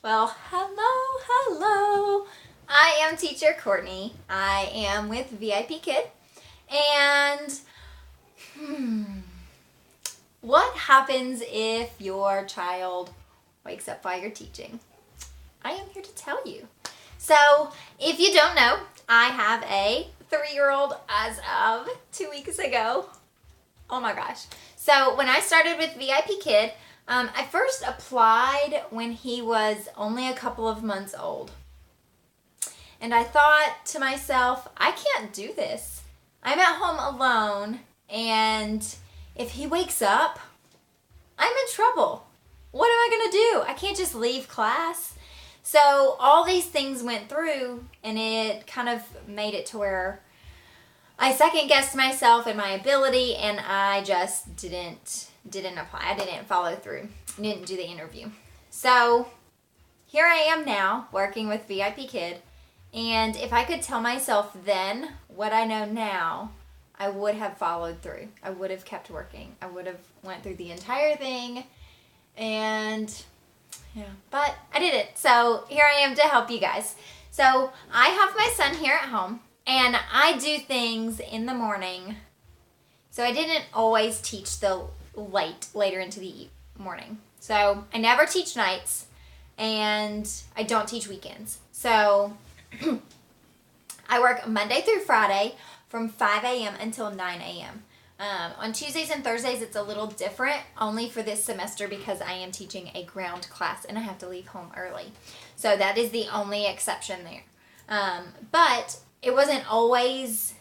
Well, hello. I am teacher Courtney. I am with VIPKid. And what happens if your child wakes up while you're teaching? I am here to tell you. So, if you don't know, I have a 3-year-old as of 2 weeks ago. Oh my gosh. So, when I started with VIPKid, I first applied when he was only a couple of months old. And I thought to myself, I can't do this. I'm at home alone, and if he wakes up, I'm in trouble. What am I going to do? I can't just leave class. So all these things went through, and it kind of made it to where I second-guessed myself and my ability, and I just didn't apply. I didn't follow through. I didn't do the interview. So here I am now working with VIPKid, and if I could tell myself then what I know now, I would have followed through. I would have kept working. I would have went through the entire thing, and yeah, but I didn't. So here I am to help you guys. So I have my son here at home, and I do things in the morning. So I didn't always teach later into the morning. So I never teach nights, and I don't teach weekends. So I work Monday through Friday from 5 a.m. until 9 a.m. On Tuesdays and Thursdays, it's a little different, only for this semester because I am teaching a ground class and I have to leave home early. So that is the only exception there. But it wasn't always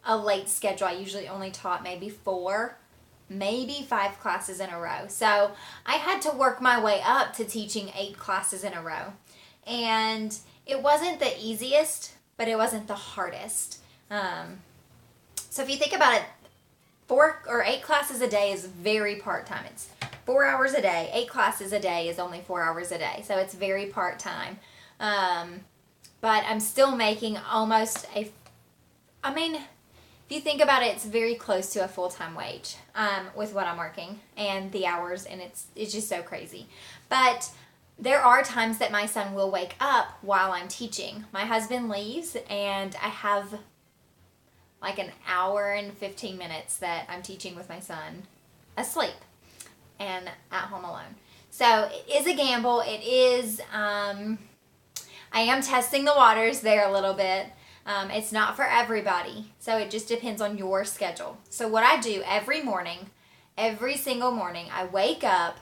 a late schedule. I usually only taught maybe 4, maybe 5 classes in a row. So I had to work my way up to teaching 8 classes in a row. And it wasn't the easiest, but it wasn't the hardest. So if you think about it, 4 or 8 classes a day is very part-time. It's 4 hours a day. 8 classes a day is only 4 hours a day. So it's very part-time. But I'm still making almost if you think about it, it's very close to a full-time wage with what I'm working and the hours, and it's just so crazy. But there are times that my son will wake up while I'm teaching. My husband leaves, and I have like an hour and 15 minutes that I'm teaching with my son asleep and at home alone. So it is a gamble. It is, I am testing the waters there a little bit. It's not for everybody, so it just depends on your schedule. So what I do every single morning, I wake up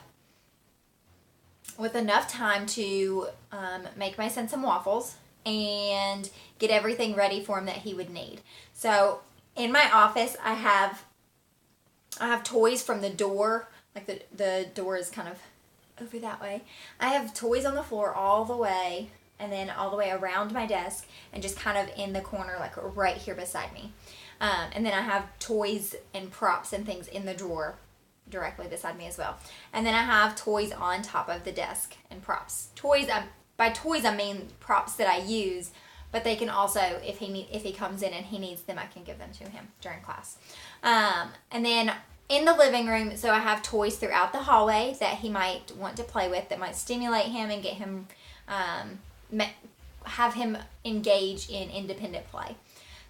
with enough time to make my son some waffles and get everything ready for him that he would need. So in my office, I have toys from the door, like the door is kind of over that way. I have toys on the floor all the way, and then all the way around my desk, and just kind of in the corner, like right here beside me. And then I have toys and props and things in the drawer directly beside me as well. And then I have toys on top of the desk and props. By toys I mean props that I use, but they can also, if he comes in and he needs them, I can give them to him during class. And then in the living room, so I have toys throughout the hallway that he might want to play with, that might stimulate him and get him, have him engage in independent play.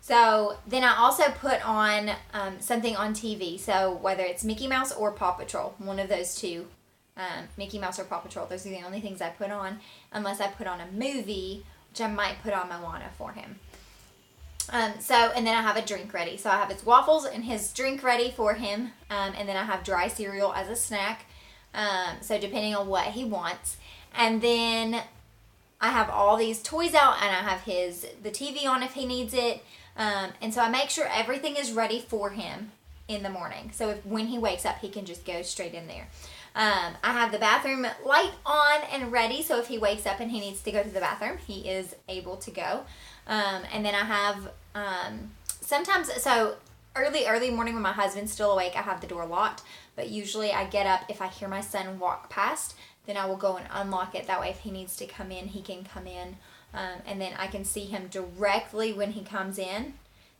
So then I also put on something on TV. So whether it's Mickey Mouse or Paw Patrol, one of those two, Mickey Mouse or Paw Patrol, those are the only things I put on, unless I put on a movie, which I might put on Moana for him. And then I have a drink ready. So I have his waffles and his drink ready for him, and then I have dry cereal as a snack, so depending on what he wants. And then I have all these toys out, and I have the TV on if he needs it. And so I make sure everything is ready for him in the morning. So when he wakes up, he can just go straight in there. I have the bathroom light on and ready, so if he wakes up and he needs to go to the bathroom, he is able to go. And then I have, sometimes, so early morning when my husband's still awake, I have the door locked. But usually I get up, if I hear my son walk past, then I will go and unlock it. That way if he needs to come in, he can come in. And then I can see him directly when he comes in.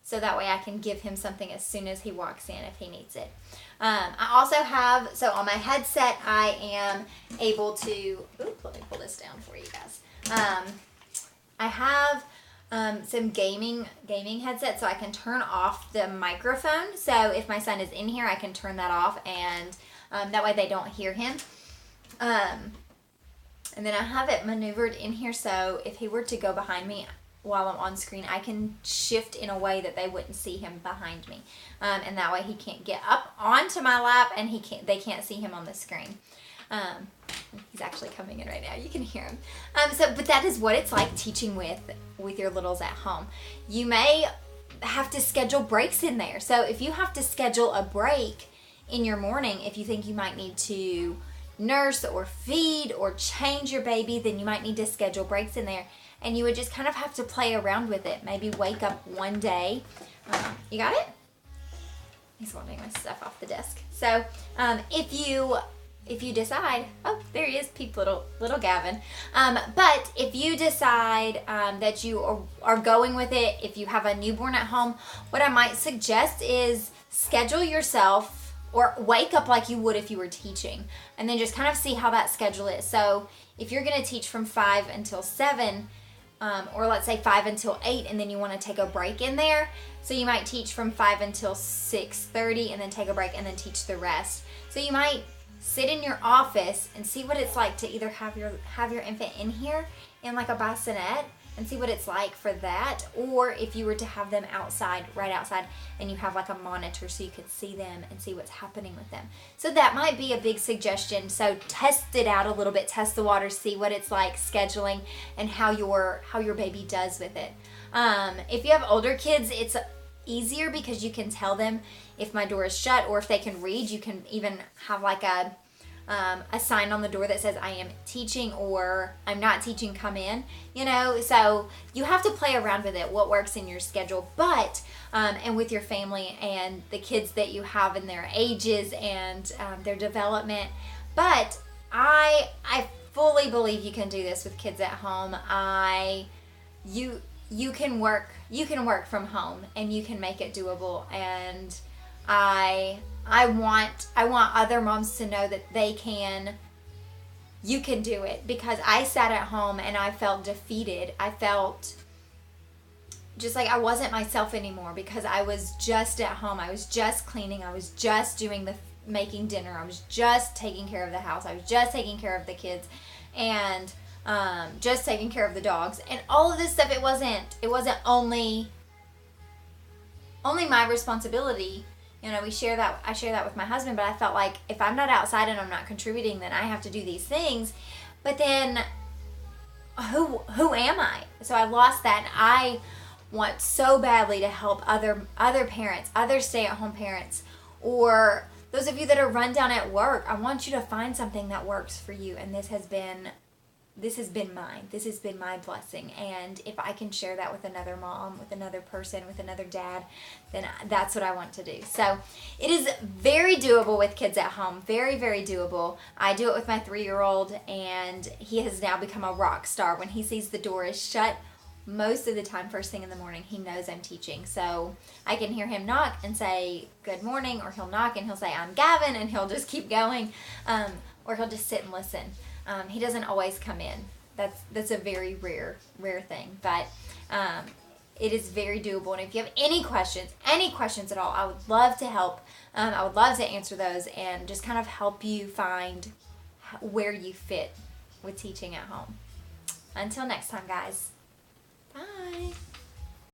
So that way I can give him something as soon as he walks in if he needs it. I also have, so on my headset, I am able to, let me this down for you guys. I have some gaming headsets, so I can turn off the microphone. So if my son is in here, I can turn that off, and that way they don't hear him. And then I have it maneuvered in here, so if he were to go behind me while I'm on screen, I can shift in a way that they wouldn't see him behind me. And that way he can't get up onto my lap, and they can't see him on the screen. He's actually coming in right now. You can hear him. But that is what it's like teaching with your littles at home. You may have to schedule breaks in there. So if you have to schedule a break in your morning, if you think you might need to nurse or feed or change your baby, then you might need to schedule breaks in there. And you would just kind of have to play around with it. Maybe wake up one day. You got it? He's wanting my stuff off the desk. So if you decide, oh, there he is, peep little Gavin. But if you decide that you are going with it, if you have a newborn at home, what I might suggest is schedule yourself or wake up like you would if you were teaching, and then just kind of see how that schedule is. So if you're going to teach from 5 until 7, or let's say 5 until 8, and then you want to take a break in there, so you might teach from 5 until 6:30 and then take a break and then teach the rest. So you might sit in your office and see what it's like to either have your infant in here in like a bassinet and see what it's like for that, or if you were to have them outside, right outside, and you have like a monitor so you could see them and see what's happening with them. So that might be a big suggestion. So test it out a little bit, test the water, see what it's like scheduling and how your baby does with it. If you have older kids, it's easier because you can tell them if my door is shut, or if they can read, you can even have like a sign on the door that says I am teaching or I'm not teaching, come in, so you have to play around with it, what works in your schedule, but and with your family and the kids that you have and their ages and their development. But I fully believe you can do this with kids at home. You can work from home and you can make it doable, and I want other moms to know that you can do it, because I sat at home and I felt defeated. I felt just like I wasn't myself anymore because I was just at home. I was just cleaning. I was just making dinner. I was just taking care of the house. I was just taking care of the kids and just taking care of the dogs and all of this stuff. It wasn't only my responsibility. I share that with my husband, but I felt like if I'm not outside and I'm not contributing, then I have to do these things. But then who am I? So I lost that, and I want so badly to help other parents, other stay-at-home parents, or those of you that are run down at work. I want you to find something that works for you, and this has been mine. This has been my blessing. And if I can share that with another mom, with another person, with another dad, then that's what I want to do. So it is very doable with kids at home. Very, very doable. I do it with my 3-year-old, and he has now become a rock star. When he sees the door is shut, most of the time, first thing in the morning, he knows I'm teaching. So I can hear him knock and say, good morning, or he'll knock and he'll say, I'm Gavin, and he'll just keep going. Or he'll just sit and listen. He doesn't always come in. That's a very rare thing, but it is very doable. And if you have any questions at all, I would love to help. I would love to answer those and just kind of help you find where you fit with teaching at home. Until next time, guys.